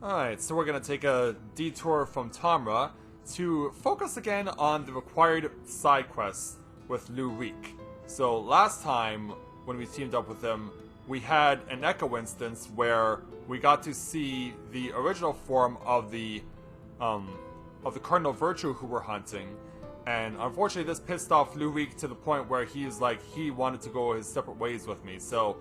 Alright, so we're gonna take a detour from Tamra to focus again on the required side quests with Lue-Reeq. So last time, when we teamed up with him, we had an echo instance where we got to see the original form of the Cardinal Virtue who we're hunting. And unfortunately this pissed off Lue-Reeq to the point where he's like, he wanted to go his separate ways with me. So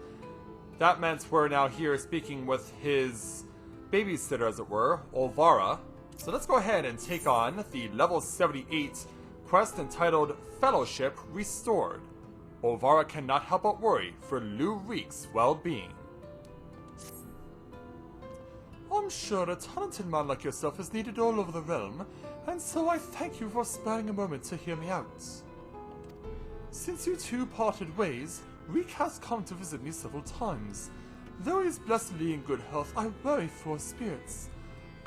that meant we're now here speaking with his babysitter, as it were, Olvara. So let's go ahead and take on the level 78 quest entitled Fellowship Restored. Olvara cannot help but worry for Lue-Reeq's well-being. I'm sure a talented man like yourself is needed all over the realm, and so I thank you for sparing a moment to hear me out. Since you two parted ways, Reeq has come to visit me several times. Though he is blessedly in good health, I worry for his spirits.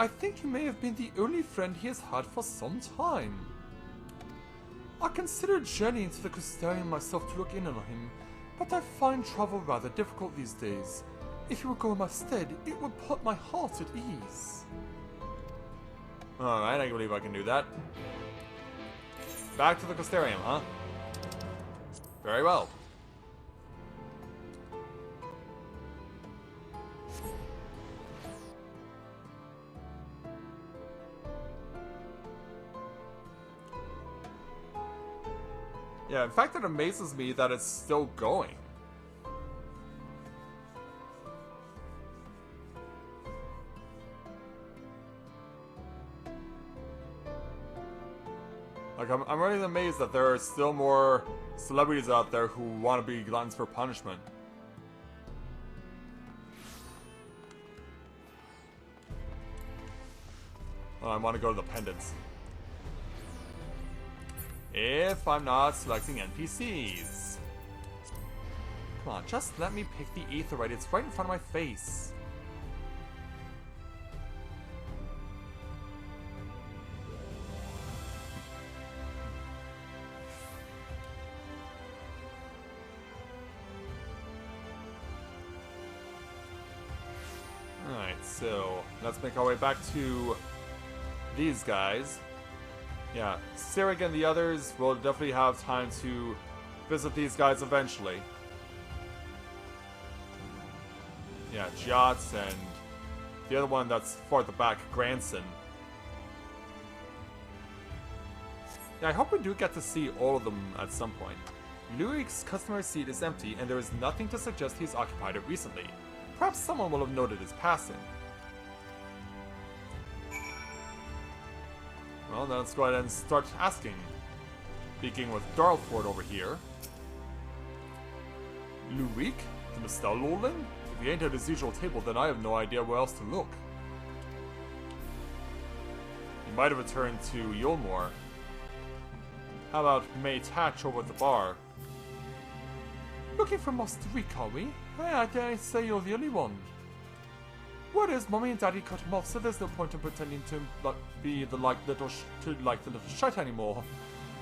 I think he may have been the only friend he has had for some time. I considered journeying to the Crystarium myself to look in on him, but I find travel rather difficult these days. If you would go in my stead, it would put my heart at ease. Alright, I believe I can do that. Back to the Crystarium, huh? Very well. Yeah, in fact, it amazes me that it's still going. Like, I'm really amazed that there are still more celebrities out there who want to be gluttons for punishment. Oh, I want to go to the pendants. If I'm not selecting NPCs. Come on, just let me pick the Aetheryte. It's right in front of my face. Alright, so let's make our way back to these guys. Yeah, Sirig and the others will definitely have time to visit these guys eventually. Yeah, Jiots and the other one that's far at the back, Granson. Yeah, I hope we do get to see all of them at some point. Lue-Reeq's customary seat is empty and there is nothing to suggest he's occupied it recently. Perhaps someone will have noted his passing. Well, then let's go ahead and start asking. Speaking with Darlford over here. Lue-Reeq? The Mistel Lordling? If he ain't at his usual table, then I have no idea where else to look. He might have returned to Yulmore. How about May Tatch over at the bar? Looking for Master Reeq, are we? I dare say you're the only one. What is, Mommy and Daddy cut him off, so there's no point in pretending to be the little shite anymore.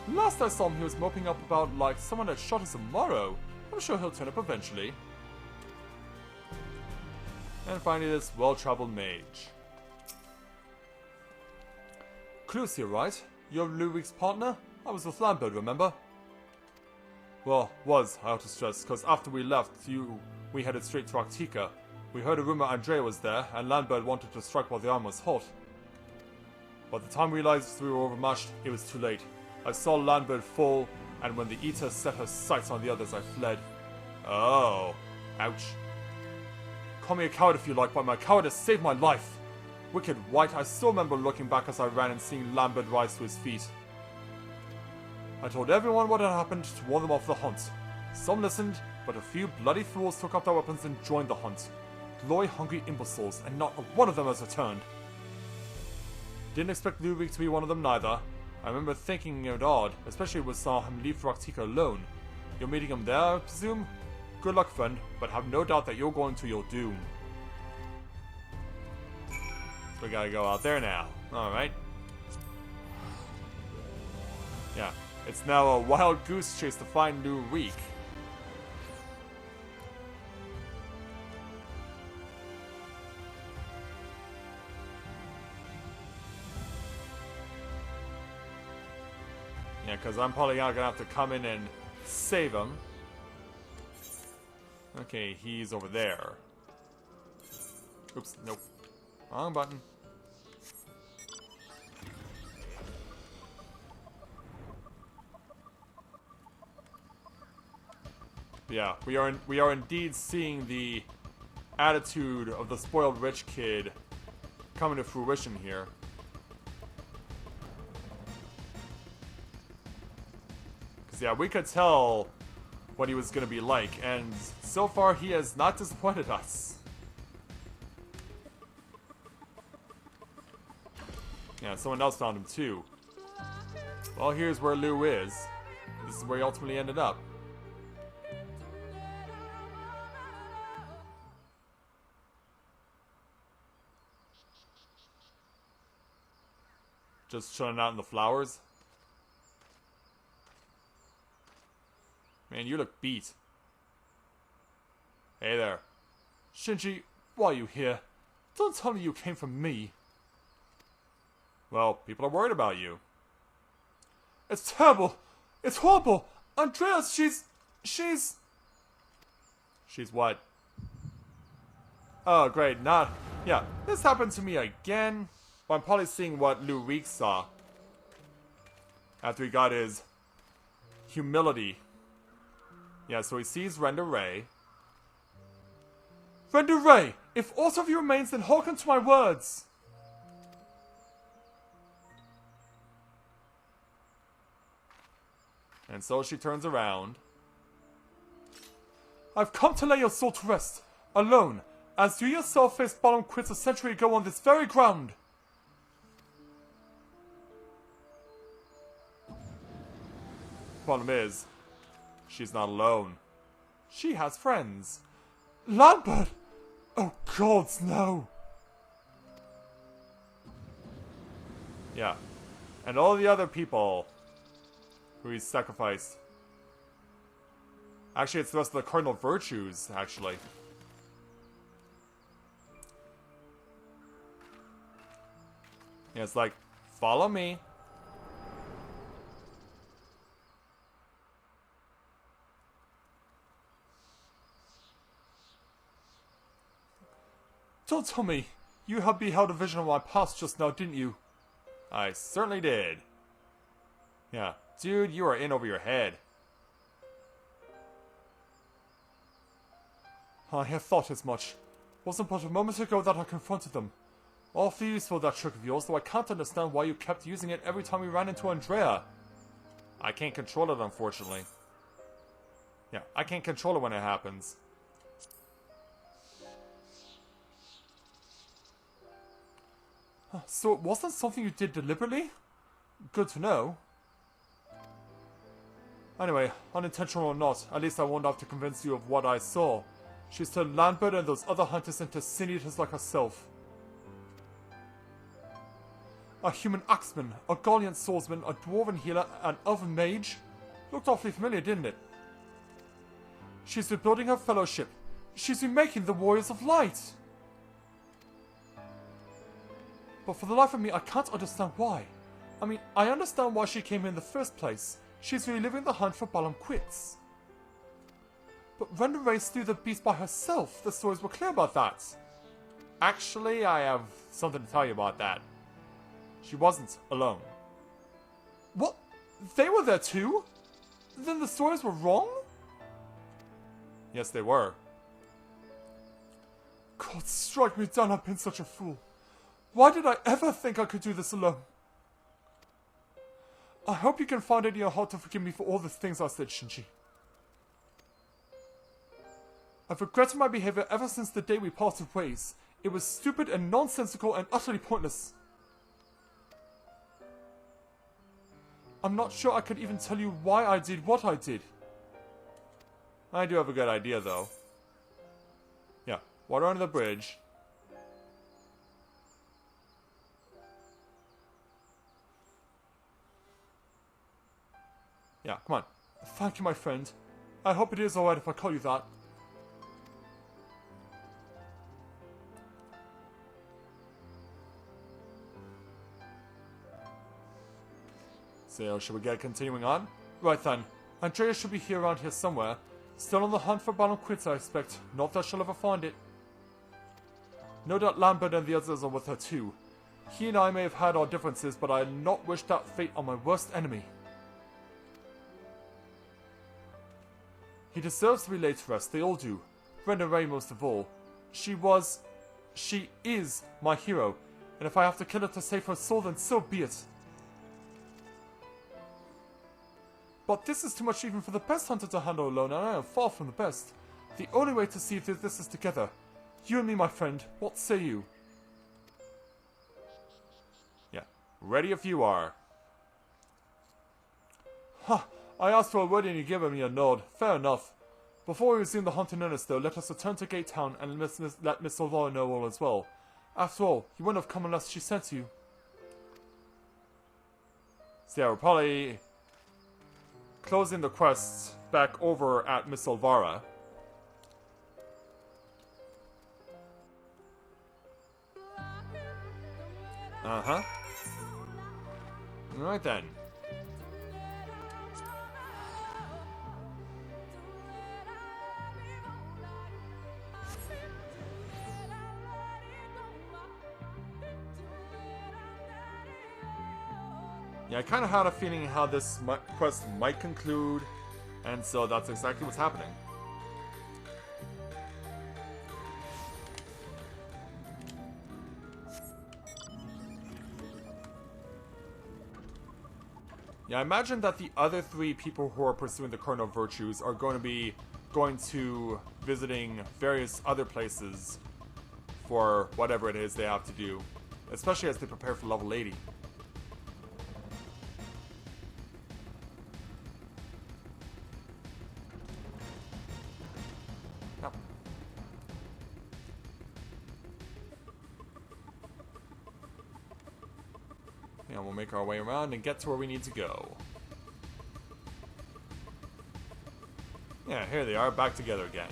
Last I saw him, he was moping up about like someone had shot us tomorrow. I'm sure he'll turn up eventually. And finally, this well-traveled mage. Clu's here, right? You're Lue-Reeq's partner? I was with Lambert, remember? Well, I ought to stress, because after we left, we headed straight to Arctica. We heard a rumor Andrea was there, and Lambert wanted to strike while the arm was hot. By the time we realized we were overmatched, it was too late. I saw Lambert fall, and when the Eater set her sights on the others, I fled. Oh. Ouch. Call me a coward if you like, but my cowardice saved my life. Wicked White, I still remember looking back as I ran and seeing Lambert rise to his feet. I told everyone what had happened to warn them off the hunt. Some listened, but a few bloody fools took up their weapons and joined the hunt. Glory-hungry imbeciles, and not one of them has returned. Didn't expect Lue-Reeq to be one of them neither. I remember thinking it odd, especially when we saw him leave for Arctica alone. You're meeting him there, I presume? Good luck, friend, but have no doubt that you're going to your doom. So we gotta go out there now. Alright. Yeah, it's now a wild goose chase to find Lue-Reeq. Yeah, because I'm probably not gonna have to come in and save him. Okay, he's over there. Oops, nope. Wrong button. Yeah, we are indeed seeing the attitude of the spoiled rich kid coming to fruition here. Because, yeah, we could tell what he was going to be like, and so far he has not disappointed us. Yeah, someone else found him too. Well, here's where Lue is. This is where he ultimately ended up. Just chilling out in the flowers. Man, you look beat. Hey there. Shinji, why are you here? Don't tell me you came from me. Well, people are worried about you. It's terrible. It's horrible. Andreas, she's... She's what? Oh, great. Yeah, this happened to me again. Well, I'm probably seeing what Lue-Reeq saw. After he got his humility. Yeah, so he sees Renda-Rae. Renda-Rae! If aught of you remains, then hearken to my words! And so she turns around. I've come to lay your soul to rest, alone, as you yourself faced bottom quits a century ago on this very ground. Problem is, she's not alone. She has friends. Lambert! Oh gods, no! Yeah. And all the other people who he's sacrificed. Actually, it's the rest of the cardinal virtues, actually. Yeah, it's like, follow me. Don't tell me. You have beheld a vision of my past just now, didn't you? I certainly did. Yeah. Dude, you are in over your head. I have thought as much. Wasn't but a moment ago that I confronted them. Awfully useful, that trick of yours, though I can't understand why you kept using it every time we ran into Andrea. I can't control it, unfortunately. Yeah, I can't control it when it happens. So it wasn't something you did deliberately? Good to know. Anyway, unintentional or not, at least I won't have to convince you of what I saw. She's turned Lambert and those other hunters into sin-eaters like herself. A human axeman, a Gallian swordsman, a dwarven healer, an elven mage. Looked awfully familiar, didn't it? She's rebuilding her fellowship. She's remaking the Warriors of Light. But for the life of me, I can't understand why. I mean, I understand why she came here in the first place. She's reliving the hunt for Balam Quits. But Renda-Rae slew the beast by herself. The stories were clear about that. Actually, I have something to tell you about that. She wasn't alone. What? They were there too? Then the stories were wrong? Yes, they were. God, strike me down, I've been such a fool. Why did I ever think I could do this alone? I hope you can find it in your heart to forgive me for all the things I said, Shinji. I've regretted my behavior ever since the day we parted ways. It was stupid and nonsensical and utterly pointless. I'm not sure I could even tell you why I did what I did. I do have a good idea, though. Yeah, water under the bridge. Yeah, come on. Thank you, my friend. I hope it is alright if I call you that. So, should we get continuing on? Right then. Andrea should be here around here somewhere. Still on the hunt for Baron Quince, I expect. Not that she'll ever find it. No doubt Lambert and the others are with her too. He and I may have had our differences, but I had not wished that fate on my worst enemy. He deserves to be laid to rest, they all do. Renda-Rae most of all. She is my hero, and if I have to kill her to save her soul, then so be it. But this is too much even for the best hunter to handle alone, and I am far from the best. The only way to see if this is together. You and me, my friend, what say you? Yeah, ready if you are. Ha! I asked for a word and you gave me a nod. Fair enough. Before we resume the hunt in earnest, though, let us return to Gate Town and let Miss Solvara know all as well. After all, you wouldn't have come unless she sent you. So yeah, we're probably closing the quests back over at Miss Solvara. Uh-huh. Alright then. Yeah, I kind of had a feeling how this quest might conclude, and so that's exactly what's happening. Yeah, I imagine that the other 3 people who are pursuing the Cardinal Virtues are going to be going to visiting various other places for whatever it is they have to do, especially as they prepare for level 80. Yeah, we'll make our way around and get to where we need to go. Yeah, here they are, back together again.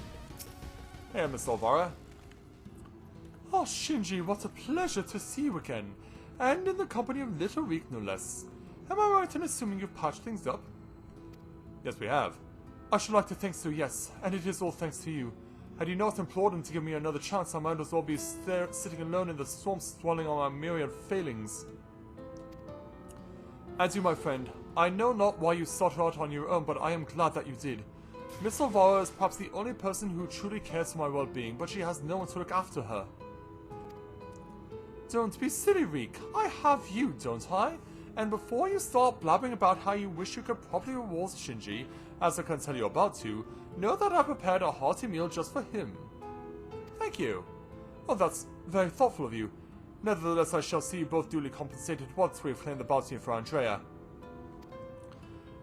Hey, Miss Solvara. Oh, Shinji, what a pleasure to see you again. And in the company of Lue-Reeq, no less. Am I right in assuming you've patched things up? Yes, we have. I should like to think so, yes, and it is all thanks to you. Had you not implored him to give me another chance, I might as well be sitting alone in the swamps dwelling on my myriad failings. Adieu, my friend. I know not why you started out on your own, but I am glad that you did. Miss Solvara is perhaps the only person who truly cares for my well-being, but she has no one to look after her. Don't be silly, Reek. I have you, don't I? And before you start blabbering about how you wish you could properly reward Shinji, as I can tell you about to, know that I prepared a hearty meal just for him. Thank you. Oh, that's very thoughtful of you. Nevertheless, I shall see you both duly compensated once we have claimed the bounty for Andrea.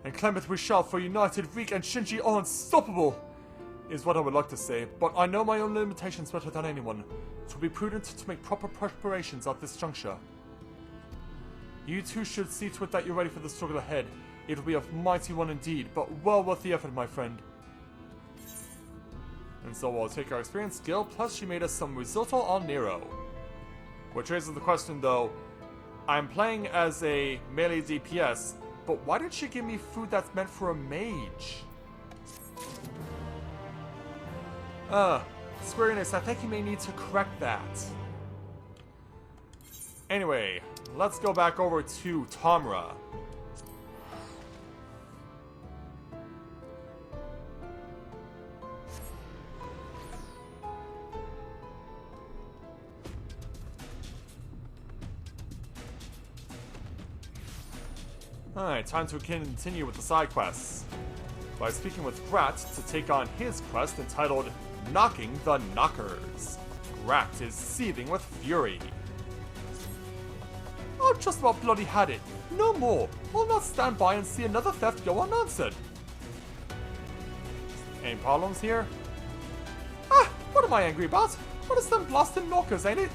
And claim it we shall, for united Reek and Shinji are unstoppable, is what I would like to say, but I know my own limitations better than anyone. It will be prudent to make proper preparations at this juncture. You two should see to it that you're ready for the struggle ahead. It will be a mighty one indeed, but well worth the effort, my friend. And so we'll take our experience skill, plus she made us some risotto al Nero. Which raises the question though, I'm playing as a melee DPS, but why did she give me food that's meant for a mage? Square Enix, I think you may need to correct that. Anyway, let's go back over to Tamra. Alright, time to continue with the side quests. By speaking with Grat to take on his quest entitled Knocking the Knockers. Grat is seething with fury. I've just about bloody had it. No more. I'll not stand by and see another theft go unanswered. Any problems here? Ah, what am I angry about? What is them blasting knockers, ain't it?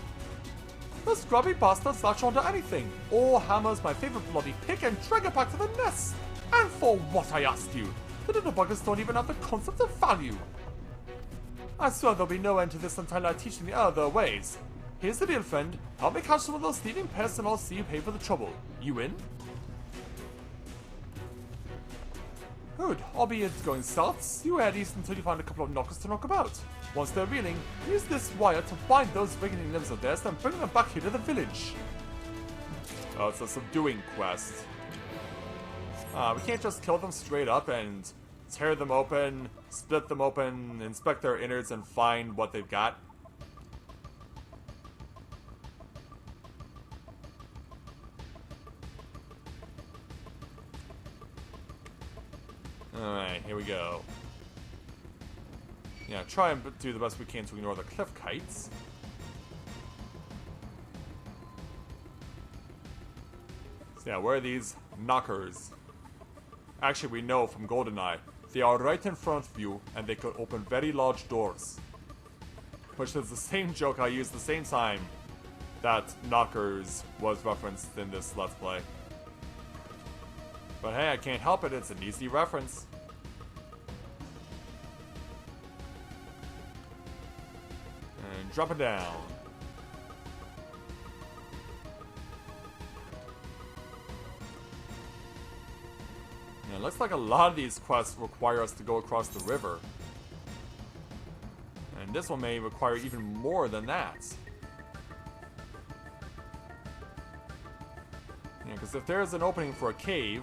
Those grubby bastards latch onto anything. Or hammers my favorite bloody pick and drag it back to the nest. And for what, I asked you? The little buggers don't even have the concept of value. I swear there'll be no end to this until I teach them the other ways. Here's the deal, friend. Help me catch some of those thieving pests and I'll see you pay for the trouble. You in? Good, albeit going south, you head east until you find a couple of knockers to knock about. Once they're reeling, use this wire to bind those wriggling limbs of theirs and bring them back here to the village. Oh, it's a subduing quest. We can't just kill them straight up and tear them open, split them open, inspect their innards, and find what they've got. Alright, here we go. Yeah, try and do the best we can to ignore the cliff kites. So yeah, where are these knockers? Actually, we know from GoldenEye, they are right in front of you, and they could open very large doors. Which is the same joke I used the same time that knockers was referenced in this Let's Play. But hey, I can't help it, it's an easy reference. And drop it down. Yeah, it looks like a lot of these quests require us to go across the river. And this one may require even more than that. Yeah, because if there's an opening for a cave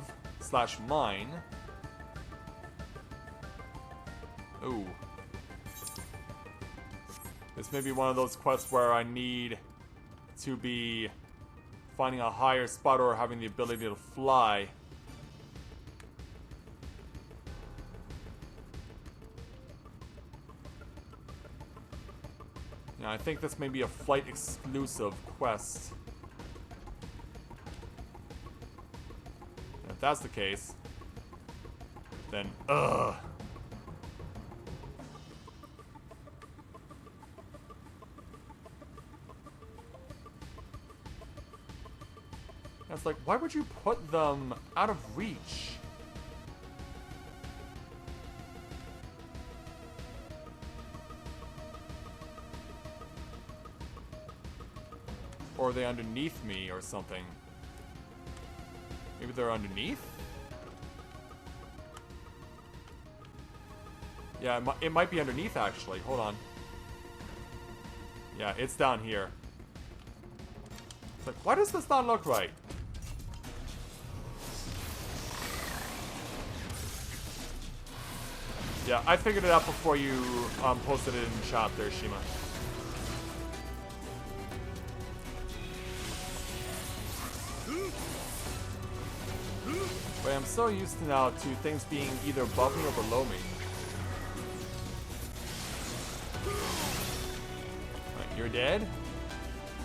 / mine... Ooh. This may be one of those quests where I need to be finding a higher spot or having the ability to fly. Yeah, I think this may be a flight exclusive quest. And if that's the case, then ugh. It's like, why would you put them out of reach? Or are they underneath me or something? Maybe they're underneath? Yeah, it might be underneath actually. Hold on. Yeah, it's down here. It's like, why does this not look right? Yeah, I figured it out before you posted it in chat there, Shima. But I'm so used to now to things being either above me or below me. Right, you're dead.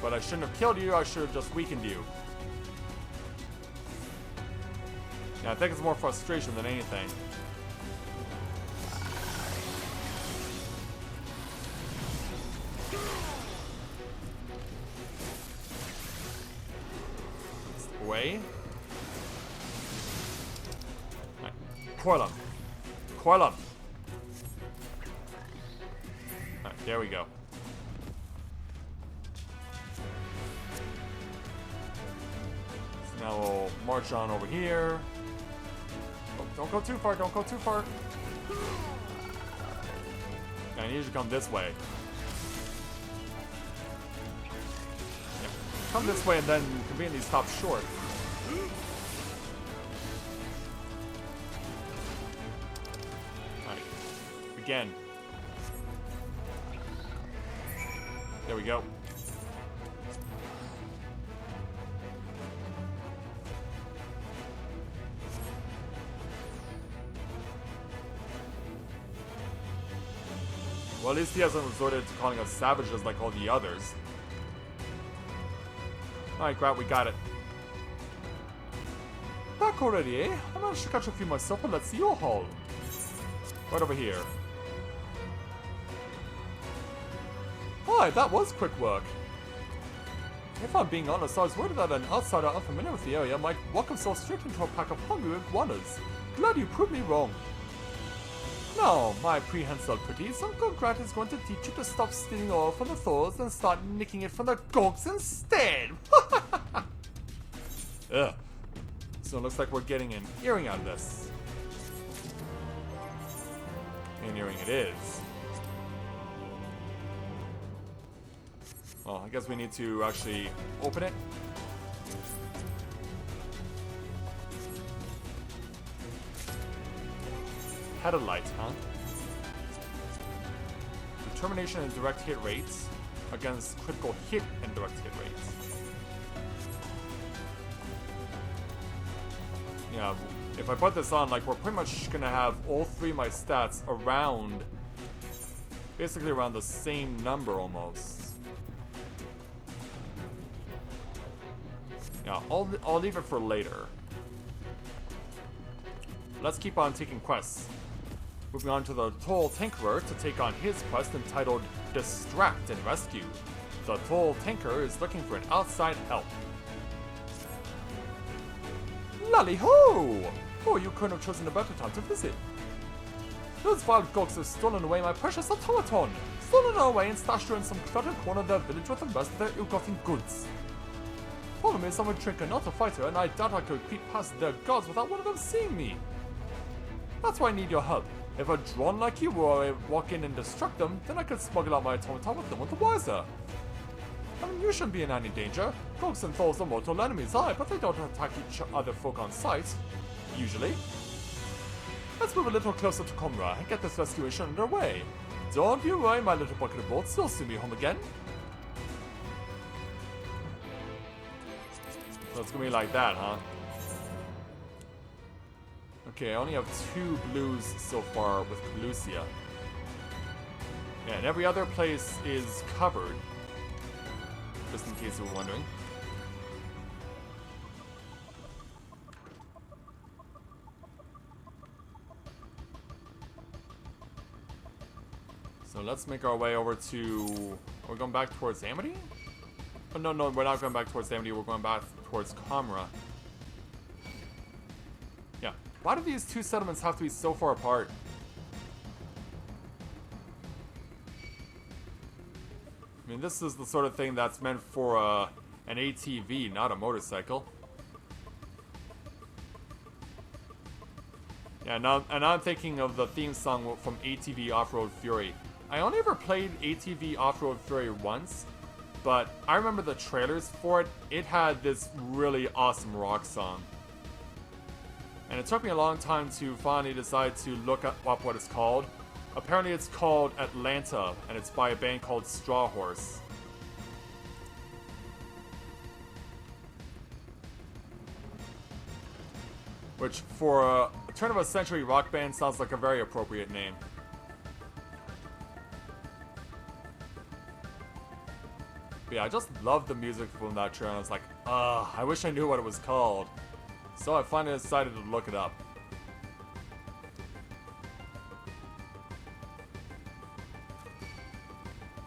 But I shouldn't have killed you, I should have just weakened you. Yeah, I think it's more frustration than anything. Away. Right. Coil him. Coil him. Alright, there we go. So now we'll march on over here. Oh, don't go too far, don't go too far. I need you to come this way. Yeah. Come this way and then conveniently stop short. Alright. Again. There we go. Well, at least he hasn't resorted to calling us savages like all the others. Alright, Grat, we got it. Back already, eh? I managed to catch a few myself, but let's see your haul. Right over here. Hi, that was quick work. If I'm being honest, I was worried that an outsider unfamiliar with the area might walk himself straight into a pack of hungry iguanas. Glad you proved me wrong. Now, my prehensile pretties, Uncle Grant is going to teach you to stop stealing oil from the Thors and start nicking it from the Gorks instead! Ugh. So it looks like we're getting an earring out of this. Engineering it is. Well, I guess we need to actually open it. Headlight, huh? Determination and direct hit rates against critical hit and direct hit rates. Yeah, if I put this on, like, we're pretty much gonna have all three of my stats around, basically around the same number almost. Yeah, I'll leave it for later. Let's keep on taking quests. Moving on to the Toll Tinkerer to take on his quest entitled Distract and Rescue. The Toll Tinkerer is looking for an outside help. Lally-ho! Oh, you couldn't have chosen a better time to visit. Those vile gogs have stolen away my precious automaton! Stolen her away and stashed her in some cluttered corner of their village with the rest of their ill-gotten goods. Problem is, I'm a drinker, not a fighter, and I doubt I could creep past their guards without one of them seeing me. That's why I need your help. If a drone like you were to walk in and distract them, then I could smuggle out my automaton with no one the wiser. I mean, you shouldn't be in any danger. Gogs and Thors are mortal enemies, aye, but they don't attack each other folk on sight. Usually. Let's move a little closer to Comra and get this rescue mission underway. Don't you worry, my little bucket of bolts, you'll see me home again. So it's gonna be like that, huh? Okay, I only have 2 blues so far with Lucia. Yeah, and every other place is covered. Just in case you were wondering. So let's make our way over to... We're going back towards Amity? Oh, no, we're not going back towards Amity, we're going back towards Comra. Yeah. Why do these two settlements have to be so far apart? I mean, this is the sort of thing that's meant for an ATV, not a motorcycle. Yeah, now I'm thinking of the theme song from ATV Off-Road Fury. I only ever played ATV Off-Road Fury once, but I remember the trailers for it. It had this really awesome rock song. And it took me a long time to finally decide to look up what it's called. Apparently it's called Atlanta, and it's by a band called Straw Horse. Which, for a turn-of-a-century rock band, sounds like a very appropriate name. But yeah, I just love the music from that trailer. I was like, I wish I knew what it was called. So I finally decided to look it up.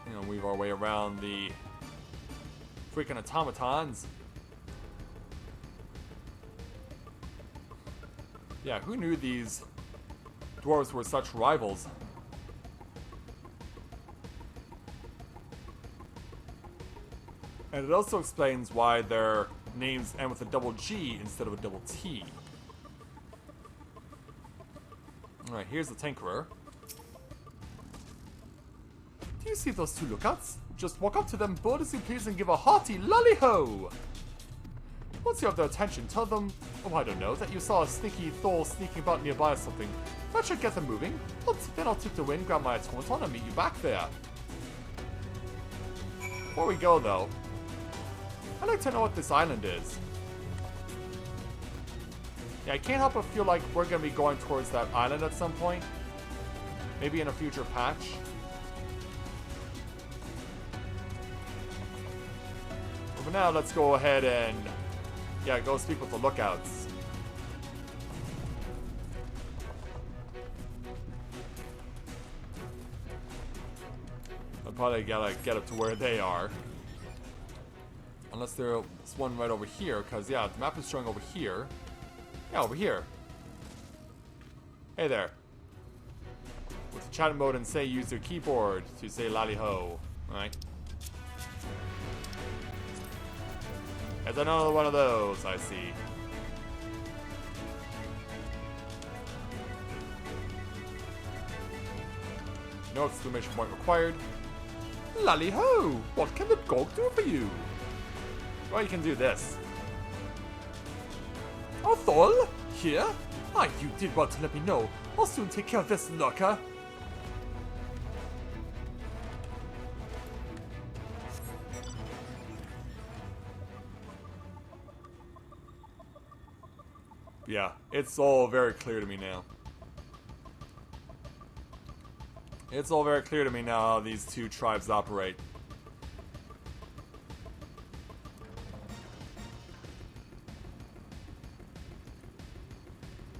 You know, weave our way around the freaking automatons. Yeah, who knew these dwarves were such rivals? And it also explains why their names end with a double G instead of a double T. Alright, here's the Tinkerer. Do you see those two lookouts? Just walk up to them, bold as you please, and give a hearty lolly-ho! Once you have their attention, tell them, oh I don't know, that you saw a sneaky Thor sneaking about nearby or something. That should get them moving. Then I'll tip the wind, grab my automaton, and meet you back there. Before we go though, I'd like to know what this island is. Yeah, I can't help but feel like we're going to be going towards that island at some point. Maybe in a future patch. But for now, let's go ahead and, yeah, go speak with the lookouts. I'll probably gotta get up to where they are. Unless there's one right over here, because, yeah, the map is showing over here. Yeah, over here. Hey there. With the chat mode and say use your keyboard to say lally-ho. Alright. There's another one of those, I see. No exclamation point required. Lally ho! What can the Gog do for you? Well, you can do this. Othol? Here? Ah, you did well to let me know. I'll soon take care of this lurker. Yeah, it's all very clear to me now. It's all very clear to me now how these two tribes operate.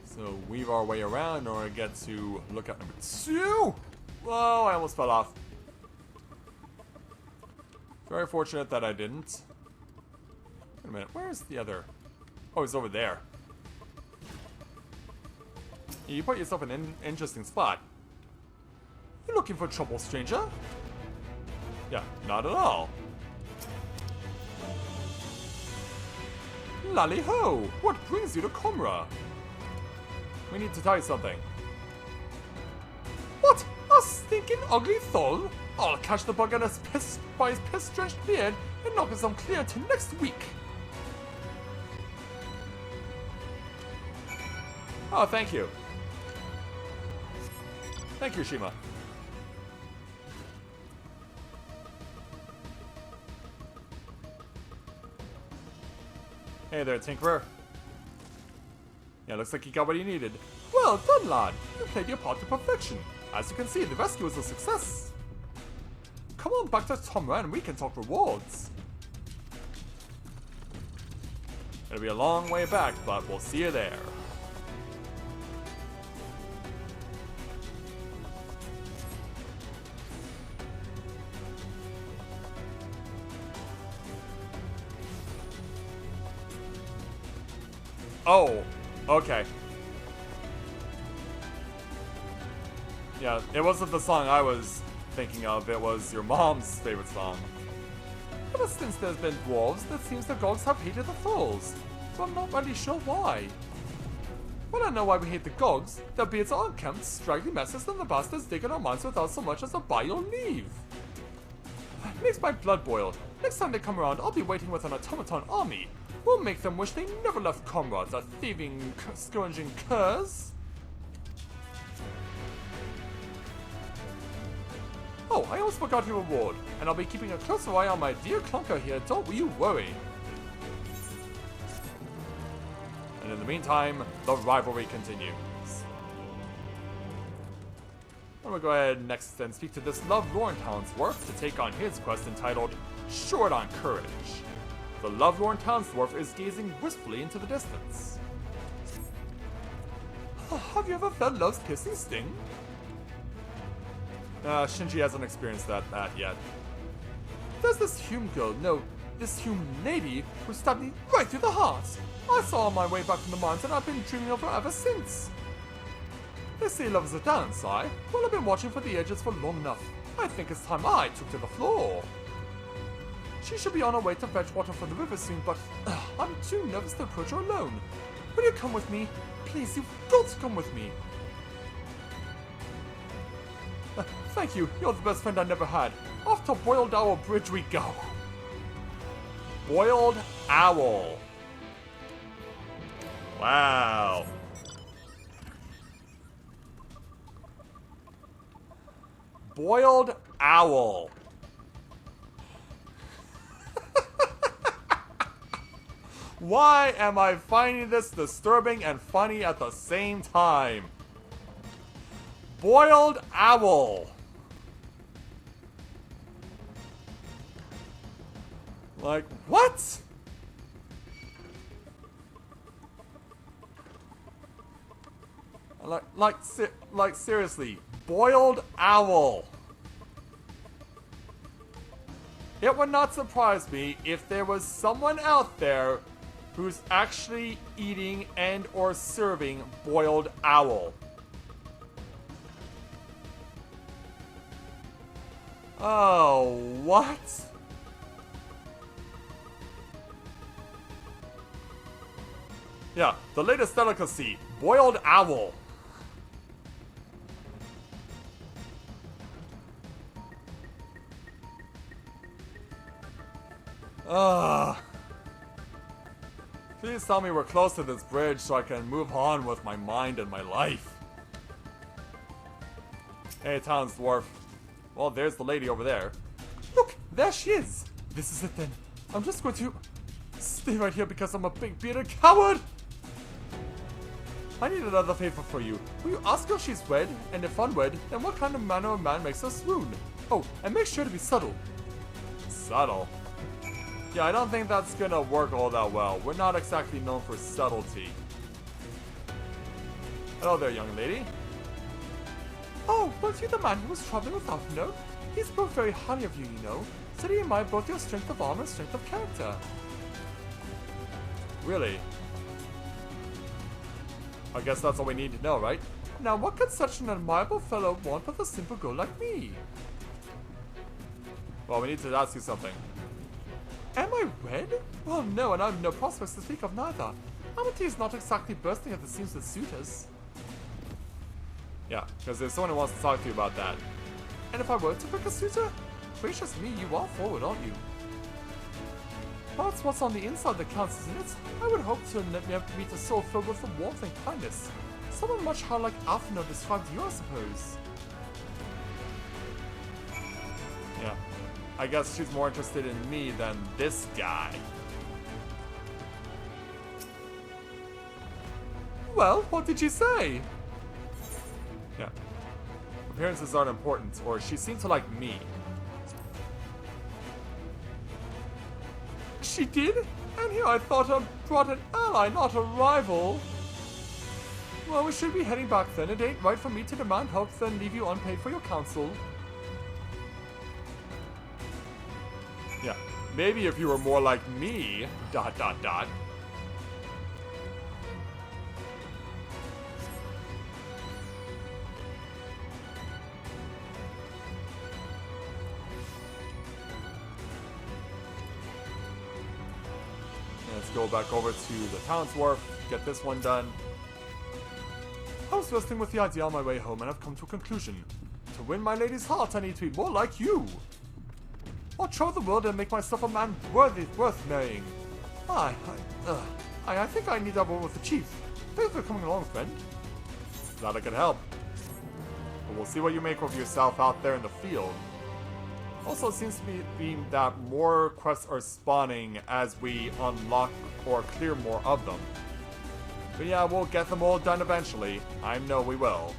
So weave our way around in order to get to lookout number 2. Whoa, I almost fell off. Very fortunate that I didn't. Wait a minute, where's the other? Oh, he's over there. You put yourself in an interesting spot. You looking for trouble, stranger? Yeah, not at all. Lally ho! What brings you to Comra? We need to tell you something. What? A stinking ugly thol? I'll catch the bug by his piss-drenched beard and knock us on clear till next week. Oh, thank you. Thank you, Shima. Hey there, Tinkerer. Yeah, looks like you got what you needed. Well done, lad. You played your part to perfection. As you can see, the rescue was a success. Come on back to Tomra and we can talk rewards. It'll be a long way back, but we'll see you there. Oh, okay. Yeah, it wasn't the song I was thinking of, it was your mom's favorite song. Ever since there's been dwarves, it seems the Gogs have hated the Thralls, but I'm not really sure why. When I know why we hate the Gogs, their beards are unkempt, straggly messes, and the bastards dig in our minds without so much as a by your leave. It makes my blood boil. Next time they come around, I'll be waiting with an automaton army. We'll make them wish they never left comrades, a thieving, scrounging curs. Oh, I almost forgot your reward, and I'll be keeping a closer eye on my dear clunker here, don't you worry. And in the meantime, the rivalry continues. I'm gonna go ahead next and speak to this Lue-Reeq townsdwarf to take on his quest entitled Short on Courage. The Lue-Reeq townsdwarf is gazing wistfully into the distance. Have you ever felt love's piercing sting? Shinji hasn't experienced that yet. There's this Hume girl, no, this Hume lady, who stabbed me right through the heart. I saw her on my way back from the mines and I've been dreaming of her ever since. They say love is a dance, well, I've been watching for the edges for long enough. I think it's time I took to the floor. She should be on her way to fetch water from the river soon, but I'm too nervous to approach her alone. Will you come with me? Please, you've got to come with me. Thank you, you're the best friend I never had. Off to Boiled Owl Bridge we go. Boiled Owl. Wow. Boiled Owl. Why am I finding this disturbing and funny at the same time? Boiled Owl. Like, what? Like seriously, Boiled Owl. It would not surprise me if there was someone out there who's actually eating and or serving boiled owl. Oh, what? Yeah, the latest delicacy, boiled owl. Ugh. Please tell me we're close to this bridge so I can move on with my mind and my life. Hey, Town's Dwarf. Well, there's the lady over there. Look, there she is. This is it then. I'm just going to stay right here because I'm a big bearded coward. I need another favor for you. Will you ask her if she's wed? And if unwed, then what kind of manner a man makes her swoon? Oh, and make sure to be subtle. Subtle? Yeah, I don't think that's gonna work all that well. We're not exactly known for subtlety. Hello there, young lady. Oh, weren't you the man who was traveling without a note? He spoke very highly of you, you know. Said he admired both your strength of arm and strength of character. Really? I guess that's all we need to know, right? Now, what could such an admirable fellow want with a simple girl like me? Well, we need to ask you something. Am I wed? Well, no, and I have no prospects to speak of neither. Amity is not exactly bursting at the seams with suitors. Yeah, because there's someone who wants to talk to you about that. And if I were to pick a suitor? Gracious me, you are forward, aren't you? Well, it's what's on the inside that counts, isn't it? I would hope to meet a soul filled with warmth and kindness. Someone much how like Alphino described you, I suppose. Yeah. I guess she's more interested in me than this guy. Well, what did she say? Yeah. Appearances aren't important, or she seemed to like me. She did? And here I thought I brought an ally, not a rival. Well, we should be heading back then. It ain't right for me to demand help, then leave you unpaid for your counsel. Yeah, maybe if you were more like me, ... Let's go back over to the Town's Wharf, get this one done. I was wrestling with the idea on my way home and I've come to a conclusion. To win my lady's heart, I need to be more like you. I'll travel the world and make myself a man worth marrying. I think I need to have a word with the chief. Thanks for coming along, friend. Glad I could help. But we'll see what you make of yourself out there in the field. Also, it seems to be that more quests are spawning as we unlock or clear more of them. But yeah, we'll get them all done eventually. I know we will.